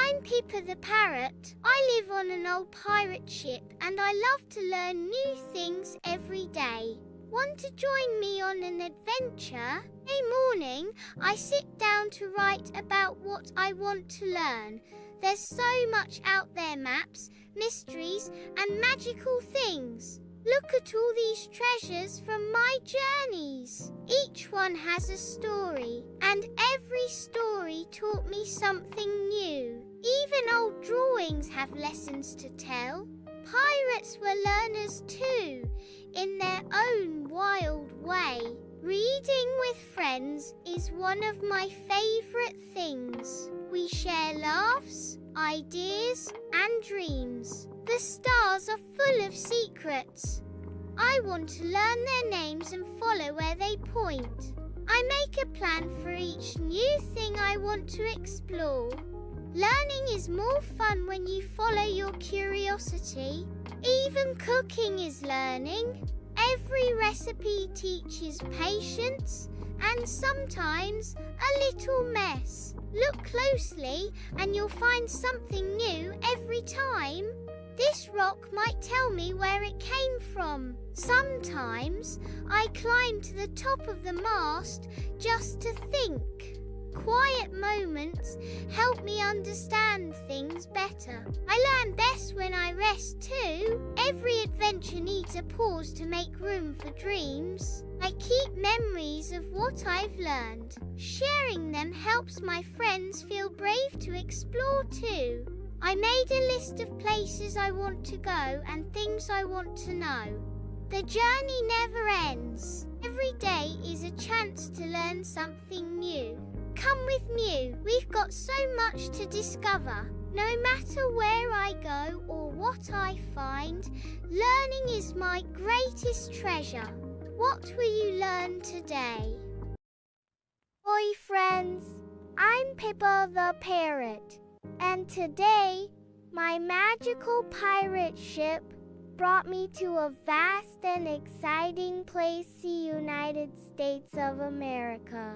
I'm Pippa the Parrot. I live on an old pirate ship and I love to learn new things every day. Want to join me on an adventure? Every morning, I sit down to write about what I want to learn. There's so much out there, maps, mysteries, and magical things. Look at all these treasures from my journeys. Each one has a story, and every story taught me something new. Even old drawings have lessons to tell. Pirates were learners too, in their own wild way. Reading with friends is one of my favorite things. We share laughs, ideas, and dreams. The stars are full of secrets. I want to learn their names and follow where they point. I make a plan for each new thing I want to explore. Learning is more fun when you follow your curiosity. Even cooking is learning. Every recipe teaches patience and sometimes a little mess. Look closely and you'll find something new every time. This rock might tell me where it came from. Sometimes I climb to the top of the mast just to think. Quiet moments help me understand things better. I learn best when I rest too. Every adventure needs a pause to make room for dreams. I keep memories of what I've learned. Sharing them helps my friends feel brave to explore too. I made a list of places I want to go and things I want to know. The journey never ends. Every day is a chance to learn something new. Come with me. We've got so much to discover. No matter where I go or what I find, learning is my greatest treasure. What will you learn today? Oi friends, I'm Pippa the Parrot, and today my magical pirate ship brought me to a vast and exciting place, the United States of America.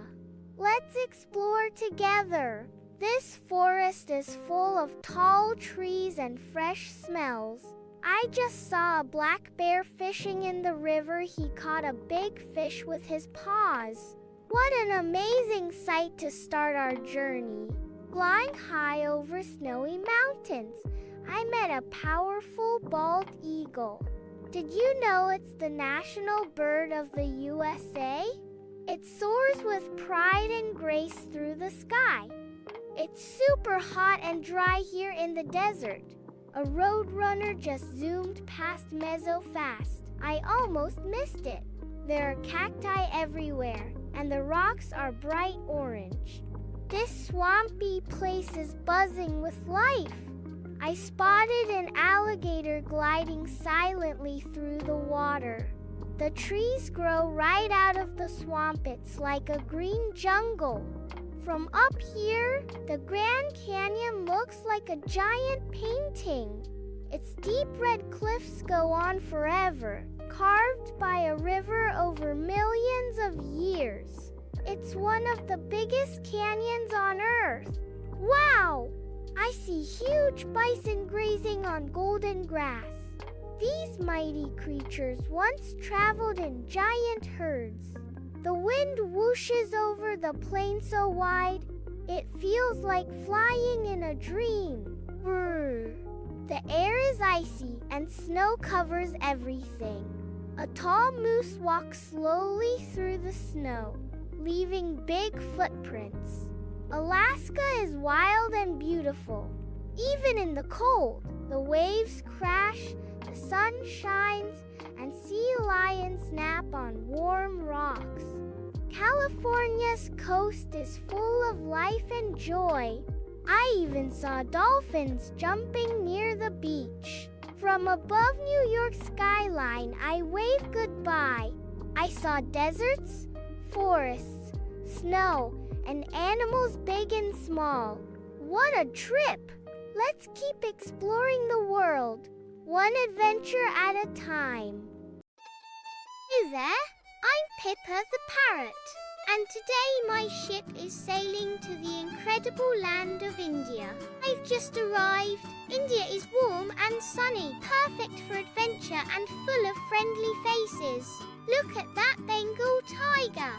Let's explore together. This forest is full of tall trees and fresh smells. I just saw a black bear fishing in the river. He caught a big fish with his paws. What an amazing sight to start our journey. Flying high over snowy mountains, I met a powerful bald eagle. Did you know it's the national bird of the USA? It soars with pride and grace through the sky. It's super hot and dry here in the desert. A roadrunner just zoomed past Mezzo fast. I almost missed it. There are cacti everywhere, and the rocks are bright orange. This swampy place is buzzing with life. I spotted an alligator gliding silently through the water. The trees grow right out of the swamp. It's like a green jungle. From up here, the Grand Canyon looks like a giant painting. Its deep red cliffs go on forever, carved by a river over millions of years. It's one of the biggest canyons on Earth. Wow! I see huge bison grazing on golden grass. These mighty creatures once traveled in giant herds. The wind whooshes over the plain so wide, it feels like flying in a dream. Brr. The air is icy and snow covers everything. A tall moose walks slowly through the snow, leaving big footprints. Alaska is wild and beautiful. Even in the cold, the waves crash, the sun shines, and sea lions nap on warm rocks. California's coast is full of life and joy. I even saw dolphins jumping near the beach. From above New York's skyline, I waved goodbye. I saw deserts, forests, snow, and animals big and small. What a trip! Let's keep exploring the world, one adventure at a time. Hey there, I'm Pippa the Parrot, and today my ship is sailing to the incredible land of India. I've just arrived. India is warm and sunny, perfect for adventure and full of friendly faces. Look at that Bengal tiger,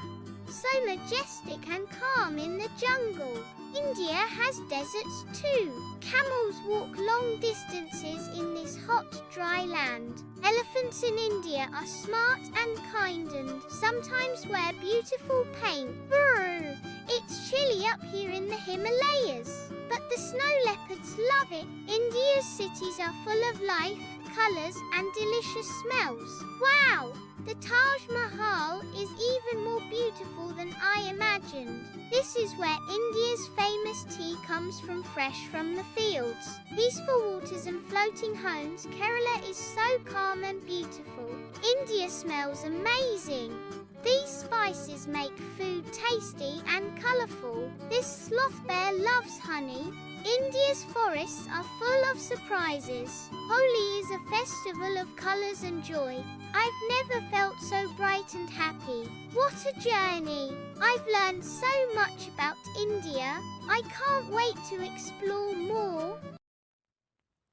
so majestic and calm in the jungle. India has deserts too. Camels walk long distances in this hot, dry land. Elephants in India are smart and kind and sometimes wear beautiful paint. Brr! It's chilly up here in the Himalayas, but the snow leopards love it. India's cities are full of life, colours and delicious smells. Wow! The Taj Mahal is even more beautiful than I imagined. This is where India's famous tea comes fresh from the fields. Peaceful waters and floating homes, Kerala is so calm and beautiful. India smells amazing. These spices make food tasty and colourful. This sloth bear loves honey. India's forests are full of surprises. Holi is a festival of colours and joy. I've never felt so bright and happy. What a journey! I've learned so much about India. I can't wait to explore more.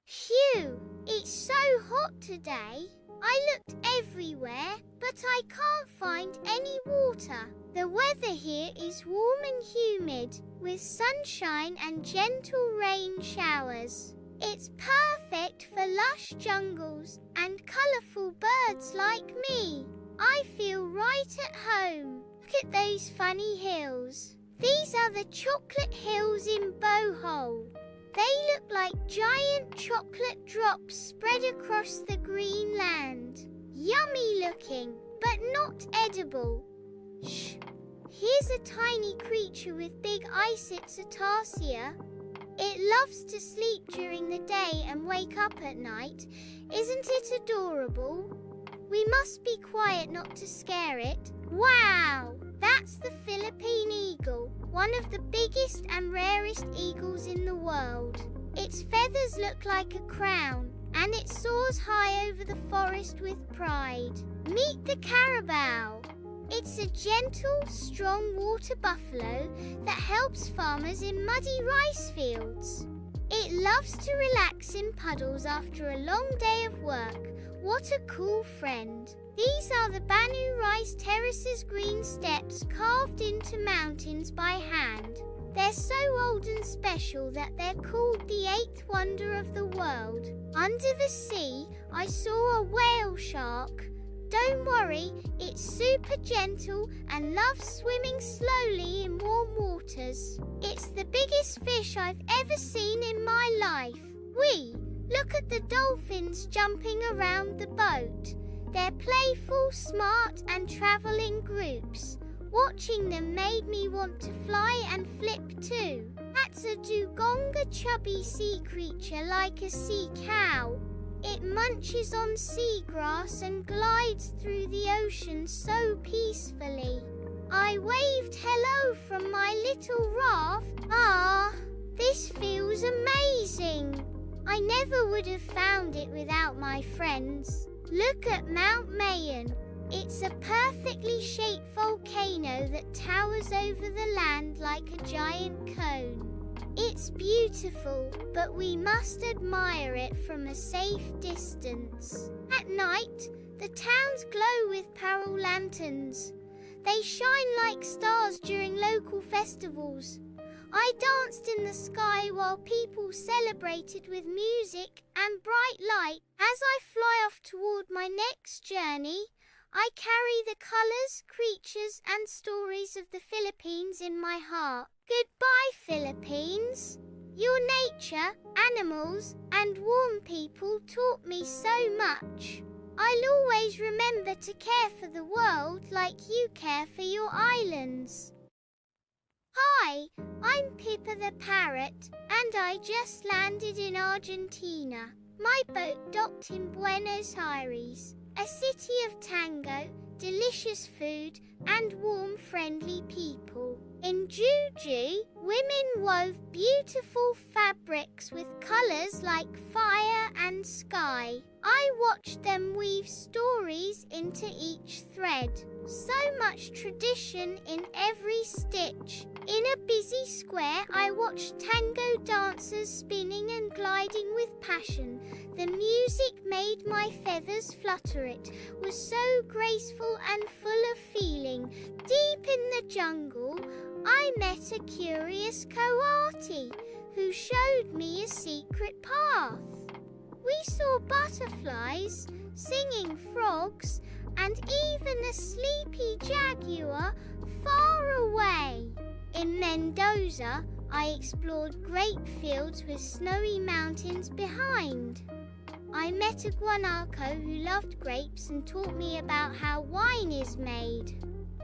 Phew! It's so hot today. I looked everywhere, but I can't find any water. The weather here is warm and humid, with sunshine and gentle rain showers. It's perfect for lush jungles and colourful birds like me. I feel right at home. Look at those funny hills. These are the chocolate hills in Bohol. They look like giant chocolate drops spread across the green land. Yummy looking, but not edible. Shh! Here's a tiny creature with big eyes, cetacean. It loves to sleep during the day and wake up at night. Isn't it adorable? We must be quiet not to scare it. Wow! That's the Philippine eagle, one of the biggest and rarest eagles in the world. Its feathers look like a crown, and it soars high over the forest with pride. Meet the carabao. It's a gentle, strong water buffalo that helps farmers in muddy rice fields. It loves to relax in puddles after a long day of work. What a cool friend. These are the Banu rice terraces, green steps carved into mountains by hand. They're so old and special that they're called the eighth wonder of the world. Under the sea, I saw a whale shark. Don't worry, it's super gentle and loves swimming slowly in warm waters. It's the biggest fish I've ever seen in my life. Look at the dolphins jumping around the boat. They're playful, smart and travel in groups. Watching them made me want to fly and flip too. That's a dugong, a chubby sea creature like a sea cow. It munches on seagrass and glides through the ocean so peacefully. I waved hello from my little raft. This feels amazing. I never would have found it without my friends. Look at Mount Mayon. It's a perfectly shaped volcano that towers over the land like a giant cone. It's beautiful, but we must admire it from a safe distance. At night, the towns glow with parol lanterns. They shine like stars during local festivals. I danced in the sky while people celebrated with music and bright light. As I fly off toward my next journey, I carry the colours, creatures and stories of the Philippines in my heart. Goodbye, Philippines. Your nature, animals and warm people taught me so much. I'll always remember to care for the world like you care for your islands. Hi, I'm Pippa the Parrot, and I just landed in Argentina. My boat docked in Buenos Aires, a city of tango, delicious food, and warm, friendly people. In Juju, women wove beautiful fabrics with colours like fire and sky. I watched them weave stories into each thread. So much tradition in every stitch. In a busy square, I watched tango dancers spinning and gliding with passion. The music made my feathers flutter. It was so graceful and full of feeling. Deep in the jungle, I met a curious coati who showed me a secret path. We saw butterflies, singing frogs, and even a sleepy jaguar far away. In Mendoza, I explored grape fields with snowy mountains behind. I met a guanaco who loved grapes and taught me about how wine is made.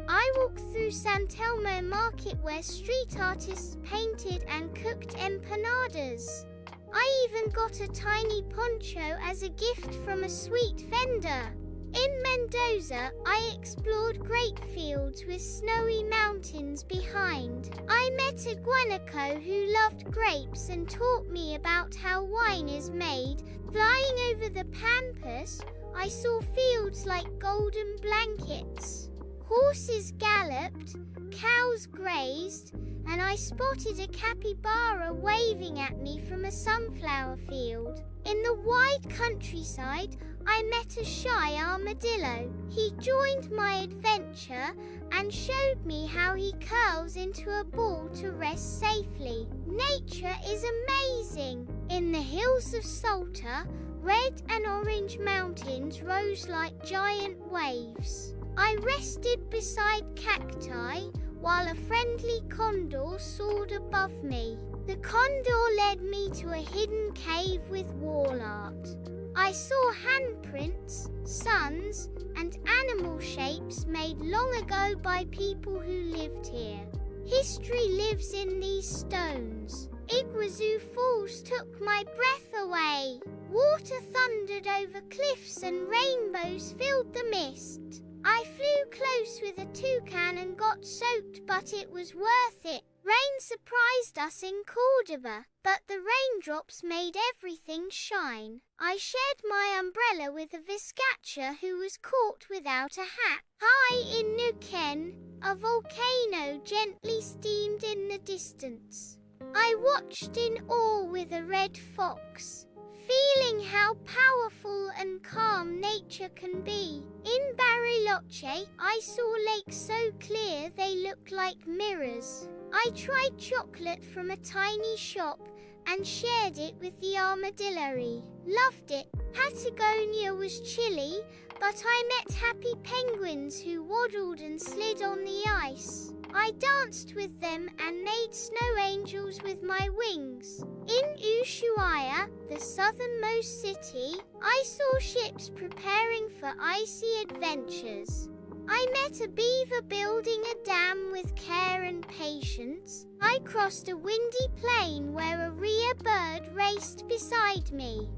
I walked through San Telmo Market where street artists painted and cooked empanadas. I even got a tiny poncho as a gift from a sweet vendor. In Mendoza, I explored grape fields with snowy mountains behind. I met a guanaco who loved grapes and taught me about how wine is made. Flying over the pampas, I saw fields like golden blankets. Horses galloped, cows grazed, and I spotted a capybara waving at me from a sunflower field. In the wide countryside, I met a shy armadillo. He joined my adventure and showed me how he curls into a ball to rest safely. Nature is amazing. In the hills of Salta, red and orange mountains rose like giant waves. I rested beside cacti while a friendly condor soared above me. The condor led me to a hidden cave with wall art. I saw handprints, suns, and animal shapes made long ago by people who lived here. History lives in these stones. Iguazu Falls took my breath away. Water thundered over cliffs and rainbows filled the mist. I flew close with a toucan and got soaked, but it was worth it. Rain surprised us in Cordoba, but the raindrops made everything shine. I shared my umbrella with a viscacha who was caught without a hat. High in Neuquén, a volcano gently steamed in the distance. I watched in awe with a red fox, feeling how powerful and calm nature can be. In Bariloche, I saw lakes so clear they looked like mirrors. I tried chocolate from a tiny shop and shared it with the armadillo. Loved it. Patagonia was chilly, but I met happy penguins who waddled and slid on the ice. I danced with them and made snow angels with my wings. In Ushuaia, the southernmost city, I saw ships preparing for icy adventures. I met a beaver building a dam with care and patience. I crossed a windy plain where a rhea bird raced beside me.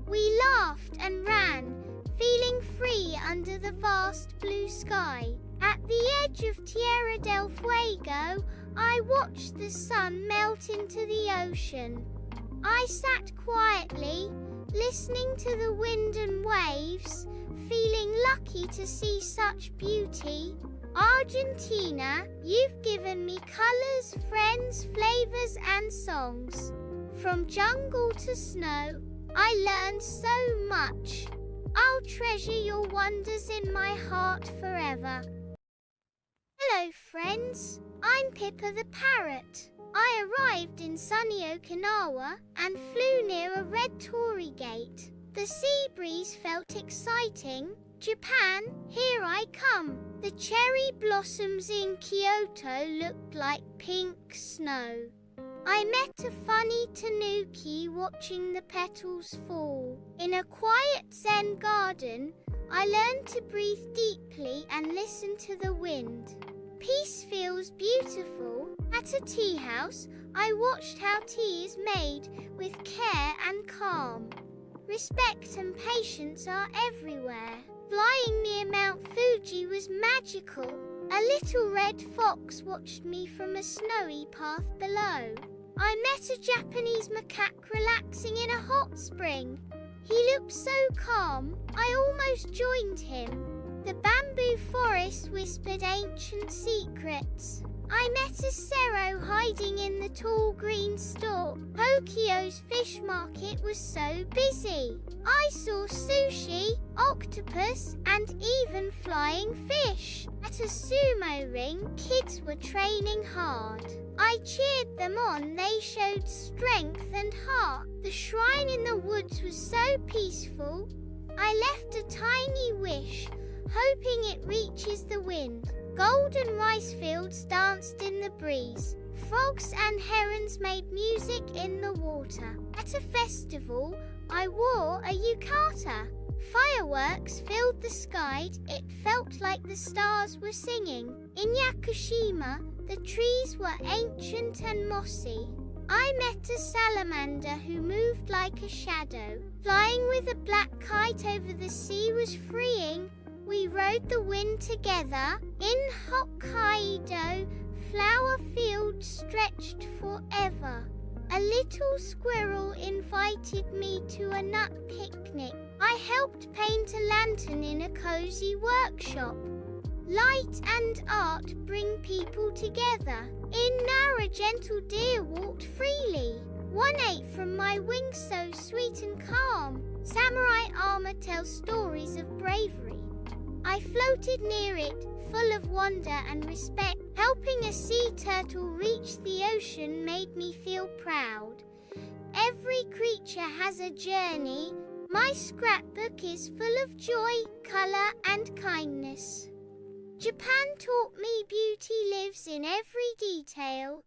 We laughed and ran, feeling free under the vast blue sky. At the edge of Tierra del Fuego, I watched the sun melt into the ocean. I sat quietly, listening to the wind and waves, feeling lucky to see such beauty. Argentina, you've given me colors, friends, flavors, and songs. From jungle to snow, I learned so much. I'll treasure your wonders in my heart forever. Hello, friends. I'm Pippa the Parrot. I arrived in sunny Okinawa and flew near a red torii gate. The sea breeze felt exciting. Japan, here I come. The cherry blossoms in Kyoto looked like pink snow. I met a funny tanuki watching the petals fall. In a quiet Zen garden, I learned to breathe deeply and listen to the wind. Peace feels beautiful. At a tea house, I watched how tea is made with care and calm. Respect and patience are everywhere. Flying near Mount Fuji was magical. A little red fox watched me from a snowy path below. I met a Japanese macaque relaxing in a hot spring. He looked so calm, I almost joined him. The bamboo forest whispered ancient secrets. I met a cerro hiding in the tall green stalk. Tokyo's fish market was so busy. I saw sushi, octopus, and even flying fish. At a sumo ring, kids were training hard. I cheered them on. They showed strength and heart. The shrine in the woods was so peaceful. I left a tiny wish, hoping it reaches the wind. Golden rice fields danced in the breeze. Frogs and herons made music in the water. At a festival, I wore a yukata. Fireworks filled the sky. It felt like the stars were singing. In Yakushima, the trees were ancient and mossy. I met a salamander who moved like a shadow. Flying with a black kite over the sea was freeing. We rode the wind together. In Hokkaido, flower fields stretched forever. A little squirrel invited me to a nut picnic. I helped paint a lantern in a cozy workshop. Light and art bring people together. In Nara, gentle deer walked freely. One ate from my wings so sweet and calm. Samurai armor tells stories of bravery. I floated near it, full of wonder and respect. Helping a sea turtle reach the ocean made me feel proud. Every creature has a journey. My scrapbook is full of joy, color, and kindness. Japan taught me beauty lives in every detail.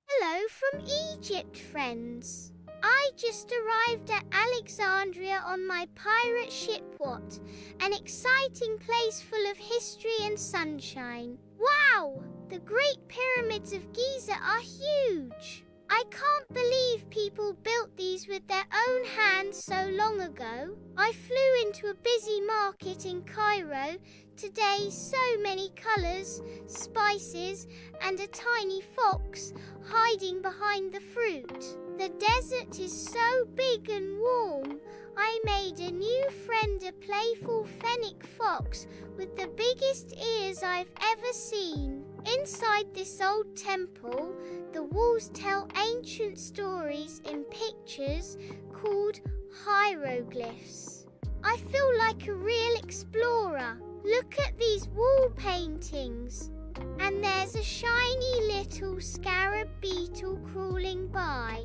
Hello from Egypt, friends. I just arrived at Alexandria on my pirate ship. What an exciting place full of history and sunshine. Wow! The Great Pyramids of Giza are huge. I can't believe people built these with their own hands so long ago. I flew into a busy market in Cairo. Today, so many colors, spices, and a tiny fox hiding behind the fruit. The desert is so big and warm. I made a new friend, a playful fennec fox with the biggest ears I've ever seen. Inside this old temple, the walls tell ancient stories in pictures called hieroglyphs. I feel like a real explorer. Look at these wall paintings. And there's a shiny little scarab beetle crawling by.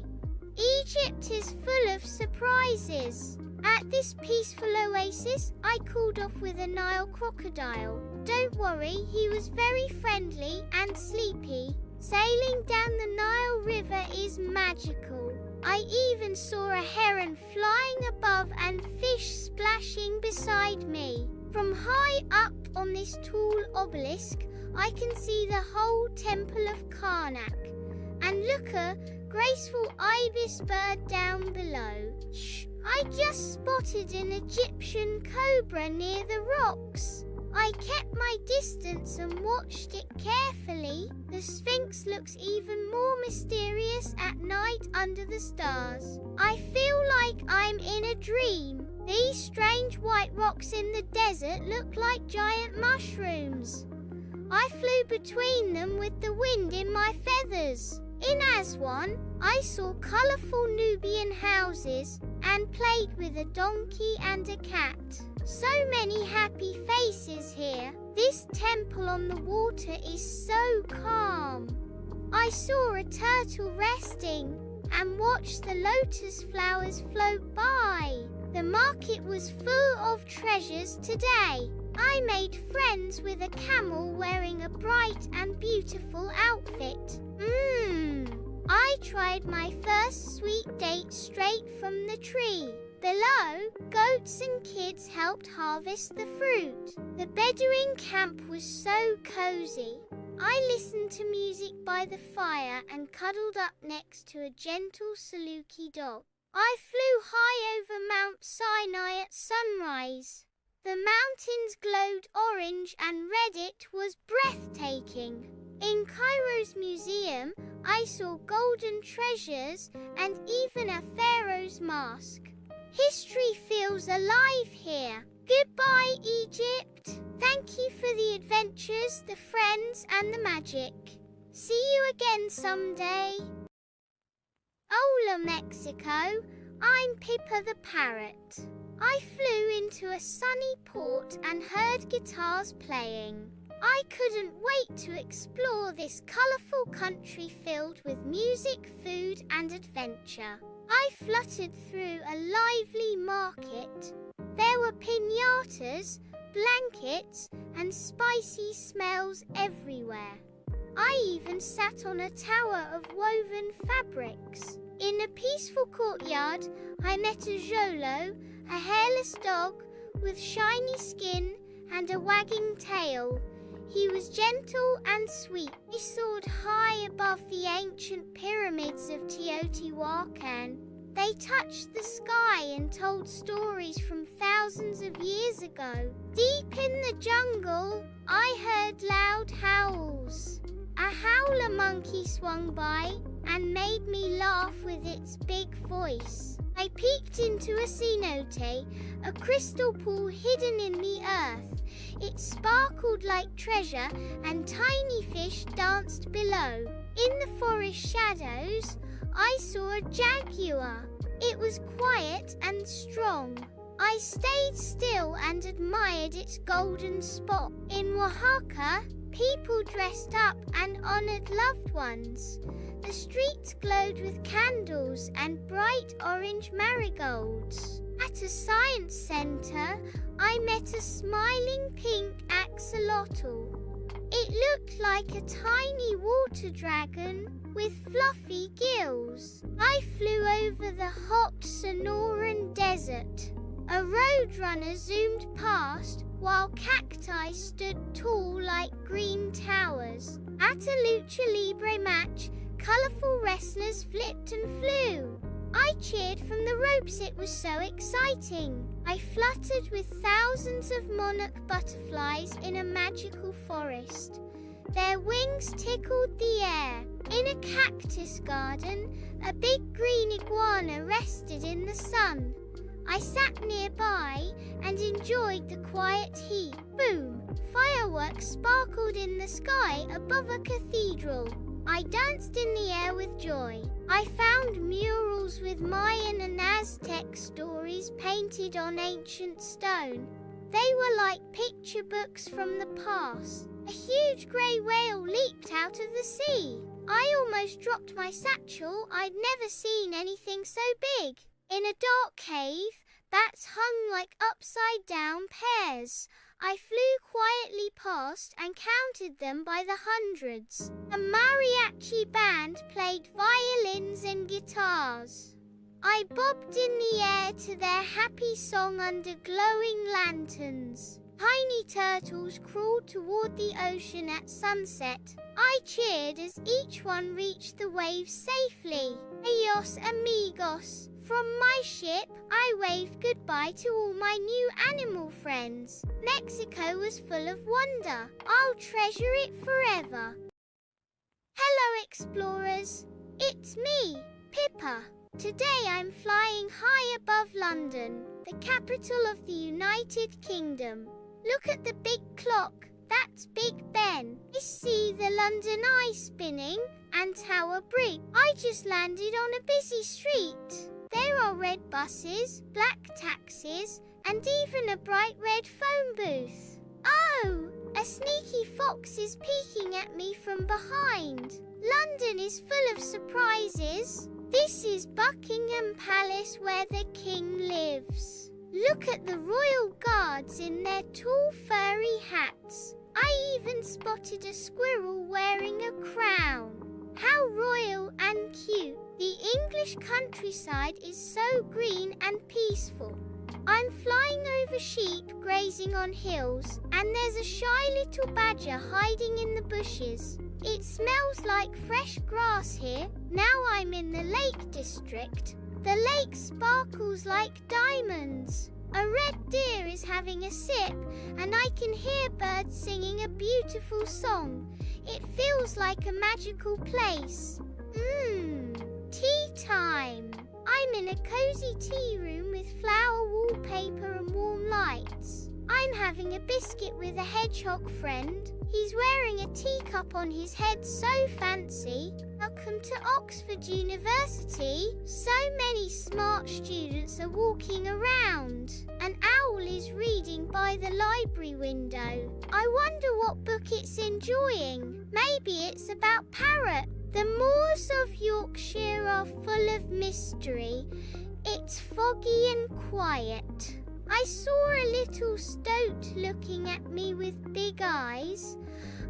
Egypt is full of surprises. At this peaceful oasis, I cooled off with a Nile crocodile. Don't worry, he was very friendly and sleepy. Sailing down the Nile River is magical. I even saw a heron flying above and fish splashing beside me. From high up on this tall obelisk, I can see the whole temple of Karnak. And look, a graceful ibis bird down below. Shh! I just spotted an Egyptian cobra near the rocks. I kept my distance and watched it carefully. The Sphinx looks even more mysterious at night under the stars. I feel like I'm in a dream. These strange white rocks in the desert look like giant mushrooms. I flew between them with the wind in my feathers. In Aswan, I saw colourful Nubian houses and played with a donkey and a cat. So many happy faces here. This temple on the water is so calm. I saw a turtle resting and watched the lotus flowers float by. The market was full of treasures today. I made friends with a camel wearing a bright and beautiful outfit. I tried my first sweet date straight from the tree. Below, goats and kids helped harvest the fruit. The Bedouin camp was so cozy. I listened to music by the fire and cuddled up next to a gentle Saluki dog. I flew high over Mount Sinai at sunrise. The mountains glowed orange and red. It was breathtaking. In Cairo's museum, I saw golden treasures and even a pharaoh's mask. History feels alive here. Goodbye, Egypt. Thank you for the adventures, the friends, and the magic. See you again someday. Hola, Mexico. I'm Pippa the Parrot. I flew into a sunny port and heard guitars playing. I couldn't wait to explore this colourful country filled with music, food, and adventure. I fluttered through a lively market. There were piñatas, blankets, and spicy smells everywhere. I even sat on a tower of woven fabrics. In a peaceful courtyard, I met a Jolo, a hairless dog with shiny skin and a wagging tail. He was gentle and sweet. He soared high above the ancient pyramids of Teotihuacan. They touched the sky and told stories from thousands of years ago. Deep in the jungle, I heard loud howls. A howler monkey swung by and made me laugh with its big voice. I peeked into a cenote, a crystal pool hidden in the earth. It sparkled like treasure and tiny fish danced below. In the forest shadows, I saw a jaguar. It was quiet and strong. I stayed still and admired its golden spot. In Oaxaca, people dressed up and honored loved ones. The streets glowed with candles and bright orange marigolds. At a science center, I met a smiling pink axolotl. It looked like a tiny water dragon with fluffy gills. I flew over the hot Sonoran desert. A roadrunner zoomed past while cacti stood tall like green towers. At a lucha libre match, colourful wrestlers flipped and flew. I cheered from the ropes, it was so exciting. I fluttered with thousands of monarch butterflies in a magical forest. Their wings tickled the air. In a cactus garden, a big green iguana rested in the sun. I sat nearby and enjoyed the quiet heat. Boom! Fireworks sparkled in the sky above a cathedral. I danced in the air with joy. I found murals with Mayan and Aztec stories painted on ancient stone. They were like picture books from the past. A huge grey whale leaped out of the sea. I almost dropped my satchel. I'd never seen anything so big. In a dark cave, bats hung like upside-down pears. I flew quietly past and counted them by the hundreds. A mariachi band played violins and guitars. I bobbed in the air to their happy song under glowing lanterns. Tiny turtles crawled toward the ocean at sunset. I cheered as each one reached the waves safely. Adios, amigos. From my ship, I waved goodbye to all my new animal friends. Mexico was full of wonder. I'll treasure it forever. Hello, explorers. It's me, Pippa. Today I'm flying high above London, the capital of the United Kingdom. Look at the big clock. That's Big Ben. I see the London Eye spinning and Tower Bridge. I just landed on a busy street. There are red buses, black taxis, and even a bright red phone booth. Oh, a sneaky fox is peeking at me from behind. London is full of surprises. This is Buckingham Palace where the king lives. Look at the royal guards in their tall furry hats. I even spotted a squirrel wearing a crown. How royal and cute. The English countryside is so green and peaceful. I'm flying over sheep grazing on hills, and there's a shy little badger hiding in the bushes. It smells like fresh grass here. Now I'm in the Lake District. The lake sparkles like diamonds. A red deer is having a sip, and I can hear birds singing a beautiful song. It feels like a magical place. Tea time. I'm in a cozy tea room with flower wallpaper and warm lights. I'm having a biscuit with a hedgehog friend. He's wearing a teacup on his head, so fancy. Welcome to Oxford University. So many smart students are walking around. An owl is reading by the library window. I wonder what book it's enjoying. Maybe it's about Parrot. The moors of Yorkshire are full of mystery. It's foggy and quiet. I saw a little stoat looking at me with big eyes.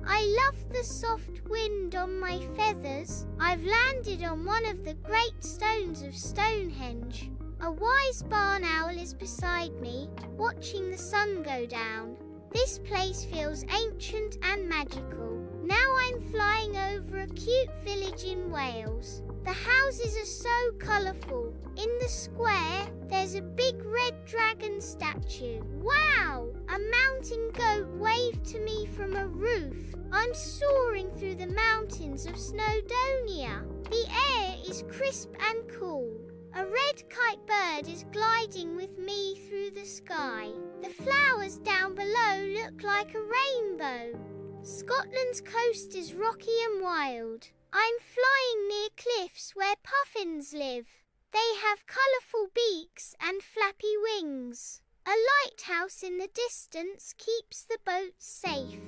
I love the soft wind on my feathers. I've landed on one of the great stones of Stonehenge. A wise barn owl is beside me, watching the sun go down. This place feels ancient and magical. Now I'm flying over a cute village in Wales. The houses are so colourful. In the square, there's a big red dragon statue. Wow! A mountain goat waved to me from a roof. I'm soaring through the mountains of Snowdonia. The air is crisp and cool. A red kite bird is gliding with me through the sky. The flowers down below look like a rainbow. Scotland's coast is rocky and wild. I'm flying near cliffs where puffins live. They have colourful beaks and flappy wings. A lighthouse in the distance keeps the boats safe.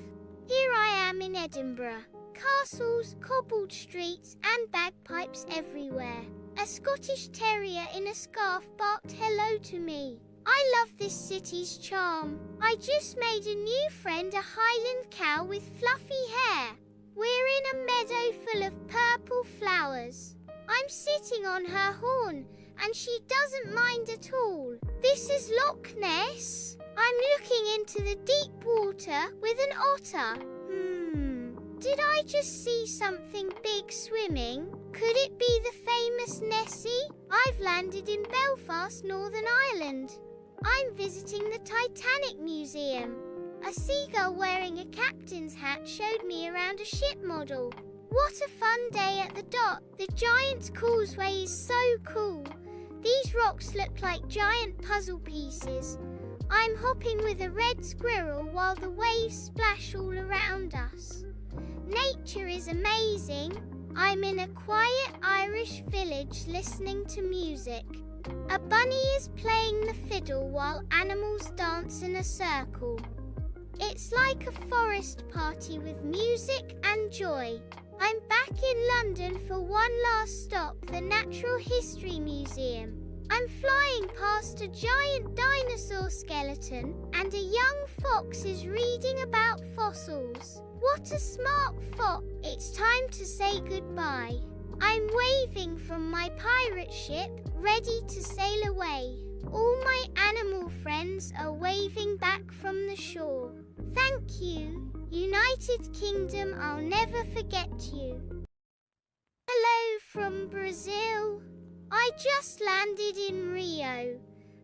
Here I am in Edinburgh. Castles, cobbled streets and bagpipes everywhere. A Scottish terrier in a scarf barked hello to me. I love this city's charm. I just made a new friend, a Highland cow with fluffy hair. We're in a meadow full of purple flowers. I'm sitting on her horn and she doesn't mind at all. This is Loch Ness. I'm looking into the deep water with an otter. Did I just see something big swimming? Could it be the famous Nessie? I've landed in Belfast, Northern Ireland. I'm visiting the Titanic Museum. A seagull wearing a captain's hat showed me around a ship model. What a fun day at the dock. The giant causeway is so cool. These rocks look like giant puzzle pieces. I'm hopping with a red squirrel while the waves splash all around us. Nature is amazing. I'm in a quiet Irish village listening to music. A bunny is playing the fiddle while animals dance in a circle. It's like a forest party with music and joy. I'm back in London for one last stop, the Natural History Museum. I'm flying past a giant dinosaur skeleton and a young fox is reading about fossils. What a smart fox! It's time to say goodbye. I'm waving from my pirate ship, ready to sail away. All my animal friends are waving back from the shore. Thank you, United Kingdom, I'll never forget you. Hello from Brazil. I just landed in Rio.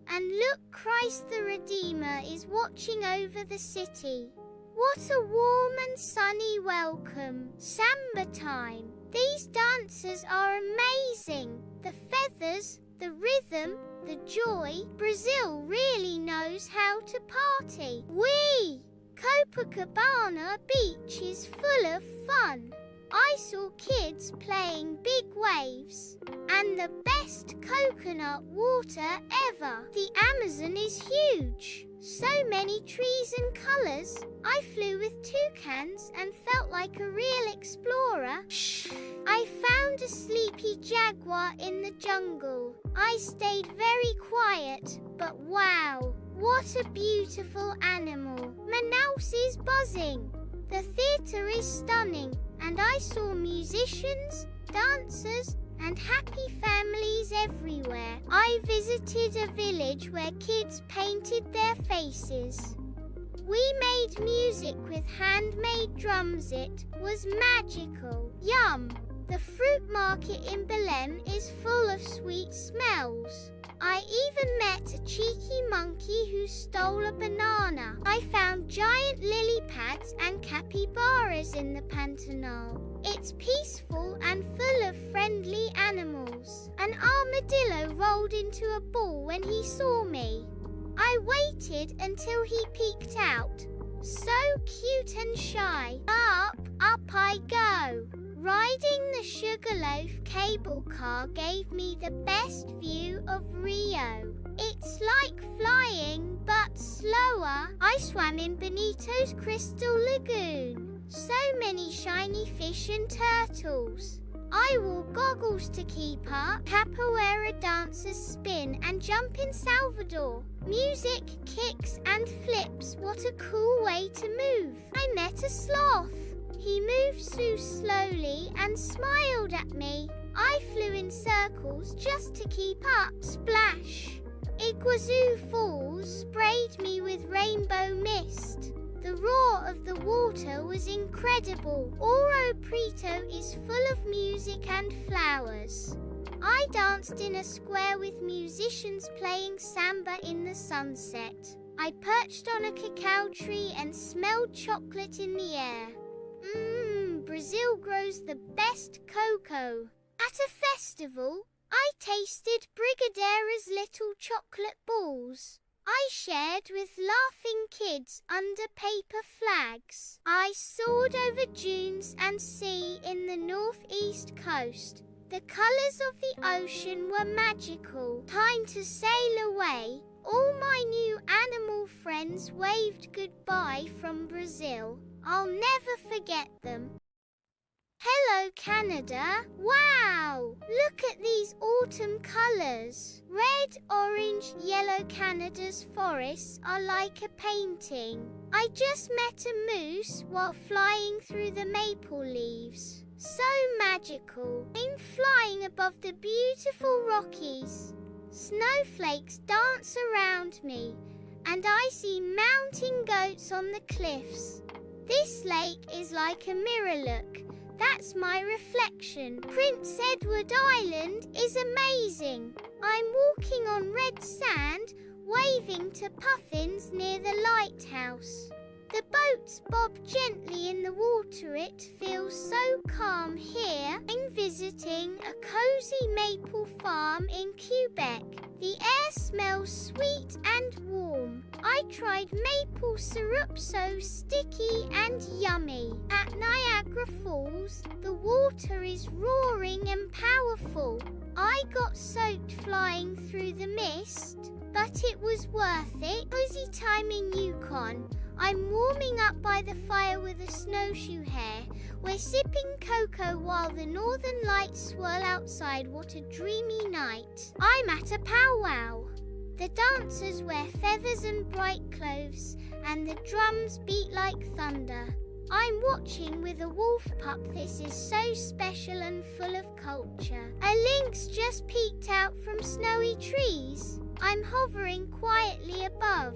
And look, Christ the Redeemer is watching over the city. What a warm and sunny welcome. Samba time. These dancers are amazing. The feathers, the rhythm, the joy. Brazil really knows how to party. Whee! Copacabana Beach is full of fun. I saw kids playing big waves and the best coconut water ever. The Amazon is huge. So many trees and colours. I flew with toucans and felt like a real explorer. I found a sleepy jaguar in the jungle. I stayed very quiet, but wow, what a beautiful animal. Manaus is buzzing. The theatre is stunning, and I saw musicians, dancers, and happy families everywhere. I visited a village where kids painted their faces. We made music with handmade drums. It was magical. Yum! The fruit market in Belém is full of sweet smells. I even met a cheeky monkey who stole a banana. I found giant lily pads and capybaras in the Pantanal. It's peaceful and full of friendly animals. A An armadillo rolled into a ball when he saw me. I waited until he peeked out. So cute and shy. Up I go. Riding the Sugarloaf cable car gave me the best view of Rio. It's like flying, but slower. I swam in Benito's Crystal Lagoon. So many shiny fish and turtles. I wore goggles to keep up. Capoeira dancers spin and jump in Salvador. Music, kicks and flips. What a cool way to move. I met a sloth. He moved so slowly and smiled at me. I flew in circles just to keep up. Splash! Iguazu Falls sprayed me with rainbow mist. The roar of the water was incredible. Oro Preto is full of music and flowers. I danced in a square with musicians playing samba in the sunset. I perched on a cacao tree and smelled chocolate in the air. Brazil grows the best cocoa. At a festival, I tasted Brigadeira's little chocolate balls. I shared with laughing kids under paper flags. I soared over dunes and sea in the northeast coast. The colours of the ocean were magical. Time to sail away. All my new animal friends waved goodbye from Brazil. I'll never forget them. Hello, Canada. Wow! Look at these autumn colours. Red, orange, yellow. Canada's forests are like a painting. I just met a moose while flying through the maple leaves. So magical. I'm flying above the beautiful Rockies. Snowflakes dance around me, and I see mountain goats on the cliffs. This lake is like a mirror. Look. That's my reflection. Prince Edward Island is amazing. I'm walking on red sand, waving to puffins near the lighthouse. The boats bob gently in the water. It feels so calm here. I'm visiting a cozy maple farm in Quebec. The air smells sweet and warm. I tried maple syrup, so sticky and yummy. At Niagara Falls, the water is roaring and powerful. I got soaked flying through the mist, but it was worth it. Cozy time in Yukon. I'm warming up by the fire with a snowshoe hare. We're sipping cocoa while the northern lights swirl outside. What a dreamy night. I'm at a powwow. The dancers wear feathers and bright clothes, and the drums beat like thunder. I'm watching with a wolf pup. This is so special and full of culture. A lynx just peeked out from snowy trees. I'm hovering quietly above.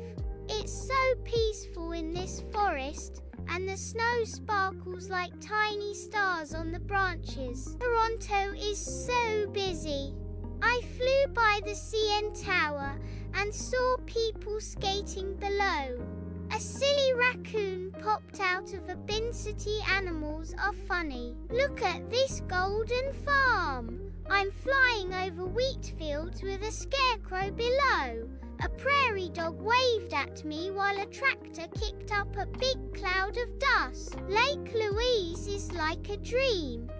It's so peaceful in this forest, and the snow sparkles like tiny stars on the branches. Toronto is so busy. I flew by the CN Tower and saw people skating below. A silly raccoon popped out of a bin. City animals are funny. Look at this golden farm. I'm flying over wheat fields with a scarecrow below. A prairie dog waved at me while a tractor kicked up a big cloud of dust. Lake Louise is like a dream.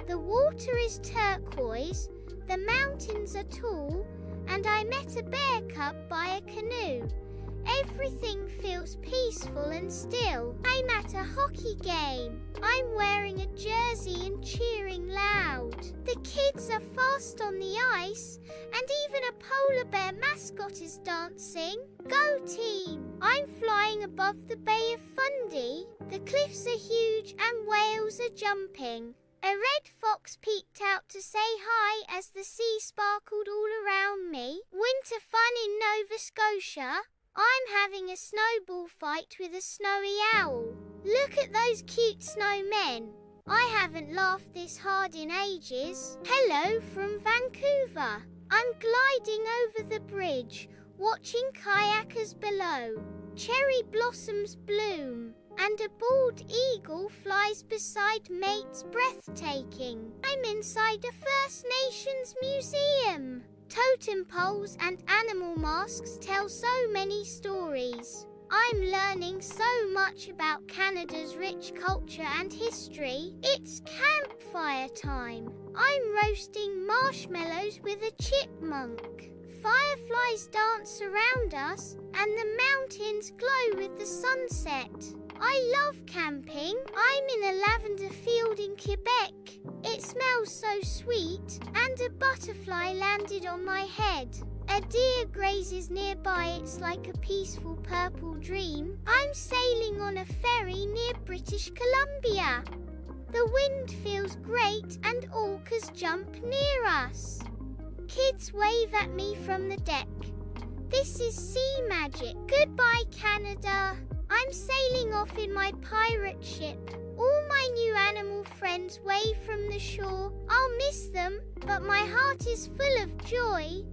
The water is turquoise, the mountains are tall, and I met a bear cub by a canoe. Everything feels peaceful and still. I'm at a hockey game. I'm wearing a jersey and cheering loud. The kids are fast on the ice, and even a polar bear mascot is dancing. Go team! I'm flying above the Bay of Fundy. The cliffs are huge and whales are jumping. A red fox peeked out to say hi as the sea sparkled all around me. Winter fun in Nova Scotia. I'm having a snowball fight with a snowy owl. Look at those cute snowmen. I haven't laughed this hard in ages. Hello from Vancouver. I'm gliding over the bridge, watching kayakers below. Cherry blossoms bloom, and a bald eagle flies beside mates. Breathtaking. I'm inside a First Nations museum. swim. Totem poles and animal masks tell so many stories. I'm learning so much about Canada's rich culture and history. It's campfire time. I'm roasting marshmallows with a chipmunk. Fireflies dance around us, and the mountains glow with the sunset. I love camping. I'm in a lavender field in Quebec. It smells so sweet, and a butterfly landed on my head. A deer grazes nearby, it's like a peaceful purple dream. I'm sailing on a ferry near British Columbia. The wind feels great and orcas jump near us. Kids wave at me from the deck. This is sea magic. Goodbye, Canada. I'm sailing off in my pirate ship. All my new animal friends wave from the shore. I'll miss them, but my heart is full of joy.